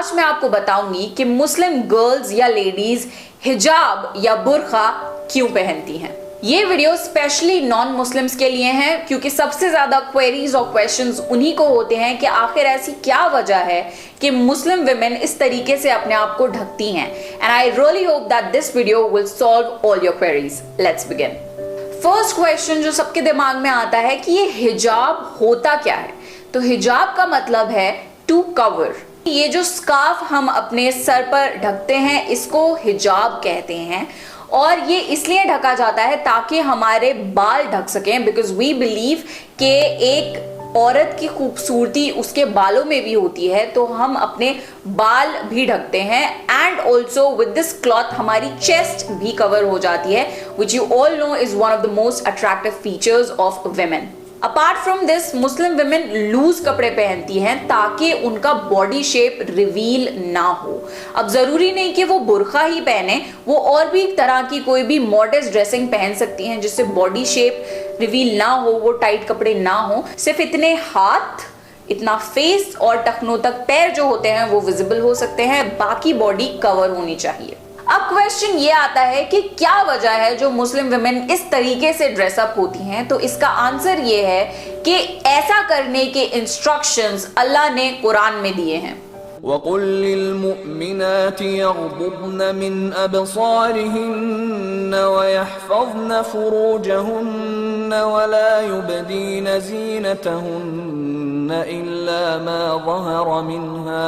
आज मैं आपको बताऊंगी कि मुस्लिम गर्ल्स या लेडीज हिजाब या बुर्का क्यों पहनती हैं। ये वीडियो स्पेशली नॉन मुस्लिम्स के लिए है क्योंकि सबसे ज्यादा क्वेरीज और क्वेश्चंस उन्हीं को होते हैं कि आखिर ऐसी क्या वजह है कि मुस्लिम विमेन इस तरीके से अपने आप को ढकती हैं। And I really hope that this video will solve all your queries. Let's begin. First question जो सबके दिमाग में आता है कि ये हिजाब होता क्या है। तो हिजाब का मतलब है टू कवर। ये जो स्कार्फ हम अपने सर पर ढकते हैं इसको हिजाब कहते हैं और ये इसलिए ढका जाता है ताकि हमारे बाल ढक सकें, बिकॉज वी बिलीव कि एक औरत की खूबसूरती उसके बालों में भी होती है, तो हम अपने बाल भी ढकते हैं। And also with this cloth हमारी चेस्ट भी कवर हो जाती है, which you all know is one of the most attractive features of women. Apart from this Muslim women loose कपड़े पहनती हैं ताकि उनका बॉडी शेप रिवील ना हो। अब जरूरी नहीं कि वो बुर्का ही पहने, वो और भी तरह की कोई भी मॉडेस्ट ड्रेसिंग पहन सकती हैं जिससे बॉडी शेप रिवील ना हो, वो टाइट कपड़े ना हो। सिर्फ इतने हाथ, इतना फेस और टखनों तक पैर जो होते हैं वो विजिबल हो सकते हैं, बाकी बॉडी कवर होनी चाहिए। अब क्वेश्चन ये आता है कि क्या वजह है जो मुस्लिम विमेन इस तरीके से ड्रेसअप होती हैं। तो इसका आंसर ये है कि ऐसा करने के इंस्ट्रक्शंस अल्लाह ने कुरान में दिए हैं। वक़ुल लिलमुअमिनाति यग़्दुद्न मिन अबसारिहिन्न वयहफ़ज़्न फ़ुरूजहुन्न वला युबदीन ज़ीनतहुन्न इल्ला मा ज़हरा मिन्हा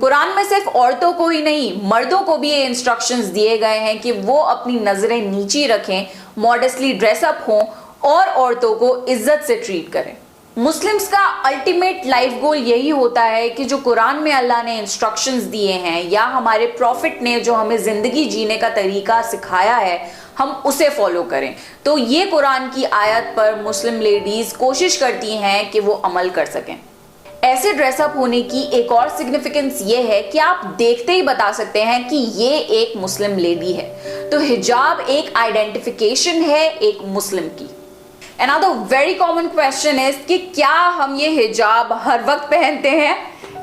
कुरान में सिर्फ औरतों को ही नहीं मर्दों को भी ये इंस्ट्रक्शंस दिए गए हैं कि वो अपनी नजरें नीची रखें, मॉडेस्टली ड्रेसअप हों और औरतों को इज्जत से ट्रीट करें। मुस्लिम्स का अल्टीमेट लाइफ गोल यही होता है कि जो कुरान में अल्लाह ने इंस्ट्रक्शंस दिए हैं या हमारे प्रॉफिट ने जो हमें जिंदगी जीने का तरीका सिखाया है हम उसे फॉलो करें। तो ये कुरान की आयत पर मुस्लिम लेडीज कोशिश करती हैं कि वो अमल कर सकें। ऐसे ड्रेसअप होने की एक और सिग्निफिकेंस ये है कि आप देखते ही बता सकते हैं कि ये एक मुस्लिम लेडी है। तो हिजाब एक आइडेंटिफिकेशन है एक मुस्लिम की। Another very common question is कि क्या हम ये हिजाब हर वक्त पहनते हैं?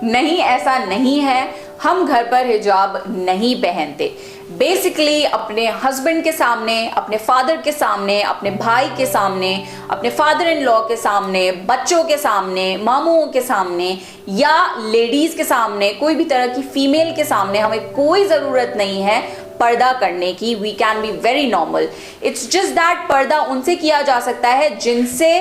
नहीं, ऐसा नहीं है। हम घर पर हिजाब नहीं पहनते। बेसिकली अपने हस्बैंड के सामने, अपने फादर के सामने, अपने भाई के सामने, अपने फादर इन लॉ के सामने, बच्चों के सामने, मामूओं के सामने या लेडीज के सामने, कोई भी तरह की फीमेल के सामने हमें कोई जरूरत नहीं है पर्दा करने की। We can be very normal. It's just that पर्दा उनसे किया जा सकता है जिनसे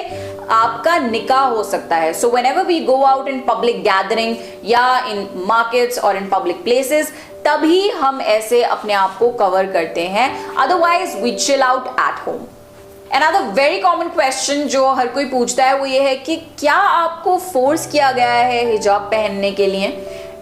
आपका निकाह हो सकता है। So whenever we go out in public gathering या इन मार्केट्स और इन पब्लिक प्लेसेस तभी हम ऐसे अपने आप को कवर करते हैं, otherwise we chill out at home. Another very common question जो हर कोई पूछता है वो ये है कि क्या आपको फोर्स किया गया है हिजाब पहनने के लिए?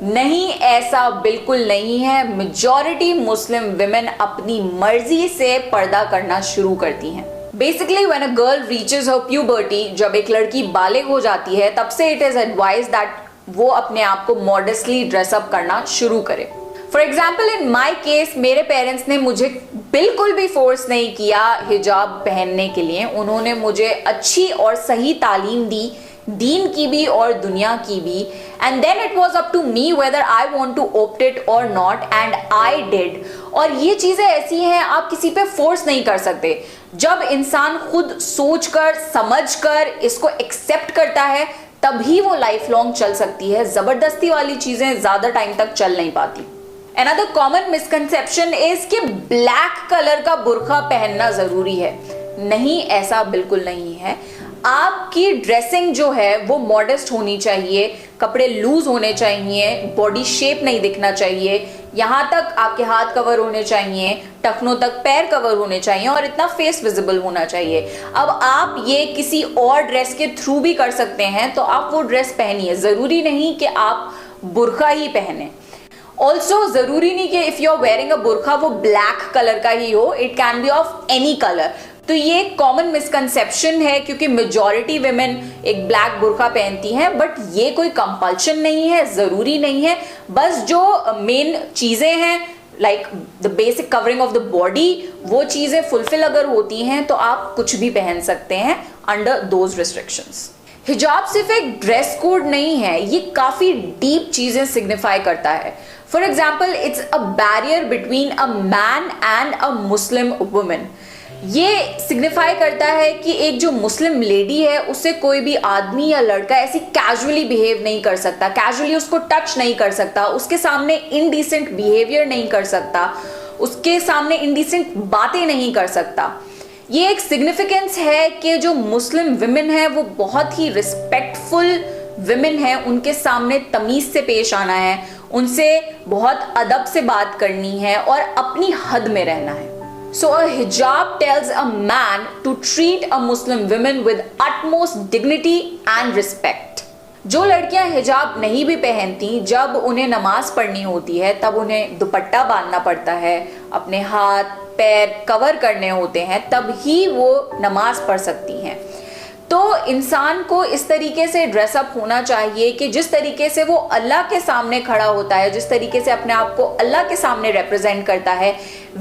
नहीं, ऐसा बिल्कुल नहीं है। मेजॉरिटी मुस्लिम विमेन अपनी मर्जी से पर्दा करना शुरू करती हैं। Basically when a girl reaches her puberty, जब एक लड़की बालिग हो जाती है तब से इट इज एडवाइज दैट वो अपने आप को मॉडेस्टली ड्रेसअप करना शुरू करे। For example in my case मेरे पेरेंट्स ने मुझे बिल्कुल भी फोर्स नहीं किया हिजाब पहनने के लिए। उन्होंने मुझे अच्छी और सही तालीम दी, दीन की भी और दुनिया की भी। And then it was up to me whether I want to opt it और नॉट, एंड आई डिड। और ये चीजें ऐसी हैं आप किसी पे फोर्स नहीं कर सकते। जब इंसान खुद सोचकर समझकर इसको एक्सेप्ट करता है तभी वो लाइफ लॉन्ग चल सकती है। जबरदस्ती वाली चीजें ज्यादा टाइम तक चल नहीं पाती। Another common misconception is कि ब्लैक कलर का बुर्का पहनना जरूरी है। नहीं, ऐसा बिल्कुल नहीं है। आपकी ड्रेसिंग जो है वो मॉडेस्ट होनी चाहिए, कपड़े लूज होने चाहिए, बॉडी शेप नहीं दिखना चाहिए, यहाँ तक आपके हाथ कवर होने चाहिए, टखनों तक पैर कवर होने चाहिए और इतना फेस विजिबल होना चाहिए। अब आप ये किसी और ड्रेस के थ्रू भी कर सकते हैं तो आप वो ड्रेस पहनिए, जरूरी नहीं कि आप बुर्का ही पहने। ऑल्सो जरूरी नहीं कि if you are wearing a बुरखा वो ब्लैक कलर का ही हो, it can be of any colour. तो ये कॉमन मिसकंसेप्शन है क्योंकि मेजॉरिटी विमेन एक ब्लैक बुरखा पहनती हैं, बट ये कोई कंपल्शन नहीं है, जरूरी नहीं है। बस जो मेन चीजें हैं like the basic covering of the body, वो चीजें फुलफिल अगर होती हैं तो आप कुछ भी पहन सकते हैं अंडर दोज रिस्ट्रिक्शंस। हिजाब सिर्फ एक ड्रेस कोड नहीं है, ये काफी डीप चीजें सिग्निफाई करता है। For example, it's a barrier between a man and a Muslim women. ये सिग्निफाई करता है कि एक जो मुस्लिम लेडी है उससे कोई भी आदमी या लड़का ऐसी कैजुअली बिहेव नहीं कर सकता, कैजुअली उसको टच नहीं कर सकता, उसके सामने इनडिसेंट बिहेवियर नहीं कर सकता, उसके सामने इनडिसेंट बातें नहीं कर सकता। ये एक सिग्निफिकेंस है कि जो मुस्लिम विमेन है वो बहुत ही रिस्पेक्टफुल विमेन है, उनके सामने तमीज से पेश आना है, उनसे बहुत अदब से बात करनी है और अपनी हद में रहना है। So a hijab tells a man to treat a Muslim woman with utmost dignity and respect. जो लड़कियां हिजाब नहीं भी पहनती, जब उन्हें नमाज पढ़नी होती है तब उन्हें दुपट्टा बांधना पड़ता है, अपने हाथ पैर कवर करने होते हैं, तब ही वो नमाज पढ़ सकती हैं। तो इंसान को इस तरीके से ड्रेसअप होना चाहिए कि जिस तरीके से वो अल्लाह के सामने खड़ा होता है, जिस तरीके से अपने आप को अल्लाह के सामने रिप्रेजेंट करता है,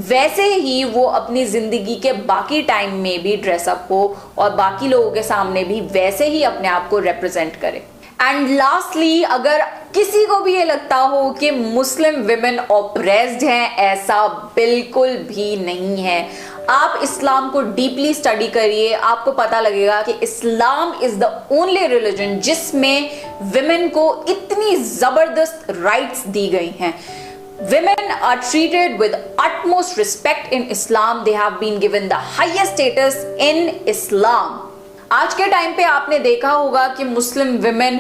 वैसे ही वो अपनी जिंदगी के बाकी टाइम में भी ड्रेसअप हो और बाकी लोगों के सामने भी वैसे ही अपने आप को रिप्रेजेंट करे। एंड लास्टली, अगर किसी को भी ये लगता हो कि मुस्लिम विमेन ऑप्रेस्ड हैं, ऐसा बिल्कुल भी नहीं है। आप इस्लाम को डीपली स्टडी करिए, आपको पता लगेगा कि Islam is the only religion जिसमें विमेन को इतनी जबरदस्त राइट्स दी गई हैं। Women are treated with utmost respect in Islam. They have been given the highest status in Islam. आज के टाइम पे आपने देखा होगा कि मुस्लिम विमेन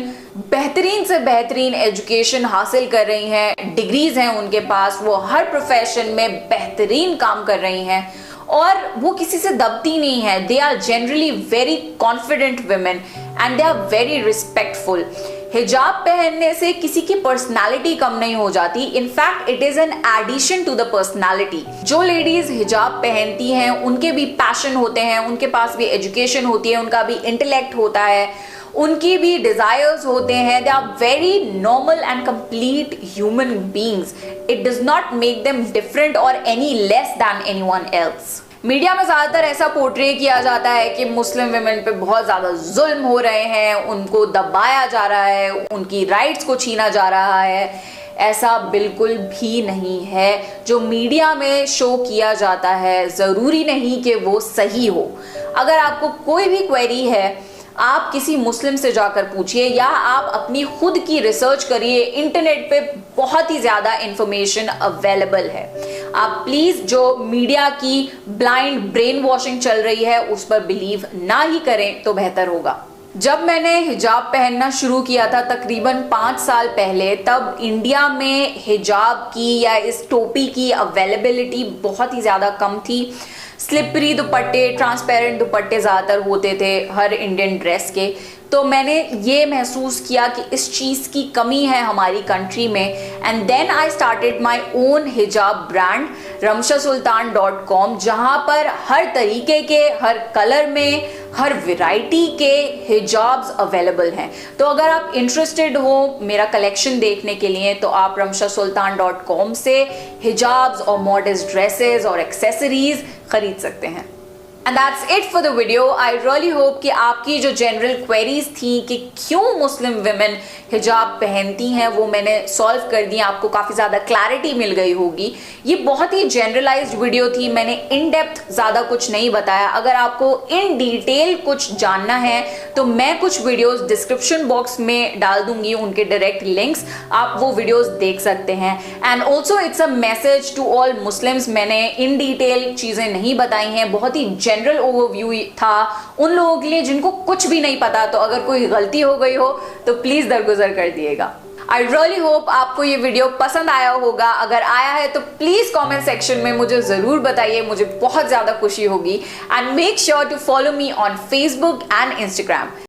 बेहतरीन से बेहतरीन एजुकेशन हासिल कर रही हैं, डिग्रीज हैं उनके पास, वो हर प्रोफेशन में बेहतरीन काम कर रही हैं और वो किसी से दबती नहीं है। They are generally very confident women and they are very respectful. हिजाब पहनने से किसी की पर्सनालिटी कम नहीं हो जाती, in fact it is an addition to the personality. जो लेडीज हिजाब पहनती हैं उनके भी पैशन होते हैं, उनके पास भी एजुकेशन होती है, उनका भी इंटेलेक्ट होता है, उनकी भी डिजायर्स होते हैं। They are very normal and complete human beings. It does not make them different or any less than anyone else. Media में ज्यादातर ऐसा पोर्ट्रे किया जाता है कि मुस्लिम विमेन पे बहुत ज्यादा जुल्म हो रहे हैं, उनको दबाया जा रहा है, उनकी राइट्स को छीना जा रहा है। ऐसा बिल्कुल भी नहीं है। जो मीडिया में शो किया जाता है जरूरी नहीं कि वो सही हो। अगर आपको कोई भी क्वेरी है, आप किसी मुस्लिम से जाकर पूछिए या आप अपनी खुद की रिसर्च करिए। इंटरनेट पे बहुत ही ज्यादा इंफॉर्मेशन अवेलेबल है। आप प्लीज जो मीडिया की ब्लाइंड ब्रेन वॉशिंग चल रही है उस पर बिलीव ना ही करें तो बेहतर होगा। जब मैंने हिजाब पहनना शुरू किया था तकरीबन 5 साल पहले, तब इंडिया में हिजाब की या इस टोपी की अवेलेबिलिटी बहुत ही ज्यादा कम थी। स्लिपरी दुपट्टे, ट्रांसपेरेंट दुपट्टे ज़्यादातर होते थे हर इंडियन ड्रेस के। तो मैंने ये महसूस किया कि इस चीज़ की कमी है हमारी कंट्री में, and then I started my own हिजाब ब्रांड ramshasultan.com, जहाँ पर हर तरीके के, हर कलर में, हर वैरायटी के हिजाब्स अवेलेबल हैं। तो अगर आप इंटरेस्टेड हो मेरा कलेक्शन देखने के लिए तो आप ramshasultan.com से हिजाब्स और मॉडर्न ड्रेसेस और एक्सेसरीज खरीद सकते हैं। And that's it for the video. I really hope कि आपकी जो जनरल क्वेरीज थी कि क्यों मुस्लिम विमेन हिजाब पहनती हैं वो मैंने सॉल्व कर दी, आपको काफ़ी ज़्यादा क्लैरिटी मिल गई होगी। ये बहुत ही जनरलाइज्ड वीडियो थी, मैंने इन डेप्थ ज़्यादा कुछ नहीं बताया। अगर आपको इन डिटेल कुछ जानना है तो मैं कुछ वीडियोस डिस्क्रिप्शन बॉक्स में डाल दूंगी, उनके डायरेक्ट लिंक्स, आप वो वीडियोस देख सकते हैं। And also it's a message to all Muslims. मैंने इन डिटेल चीज़ें नहीं बताई हैं, बहुत ही जनरल ओवरव्यू था उन लोगों के लिए जिनको कुछ भी नहीं पता। तो अगर कोई गलती हो गई हो तो प्लीज दरगुजर कर दिएगा। आई रियली होप आपको ये वीडियो पसंद आया होगा। अगर आया है तो प्लीज कमेंट सेक्शन में मुझे जरूर बताइए, मुझे बहुत ज्यादा खुशी होगी। And make sure to follow me on Facebook and Instagram.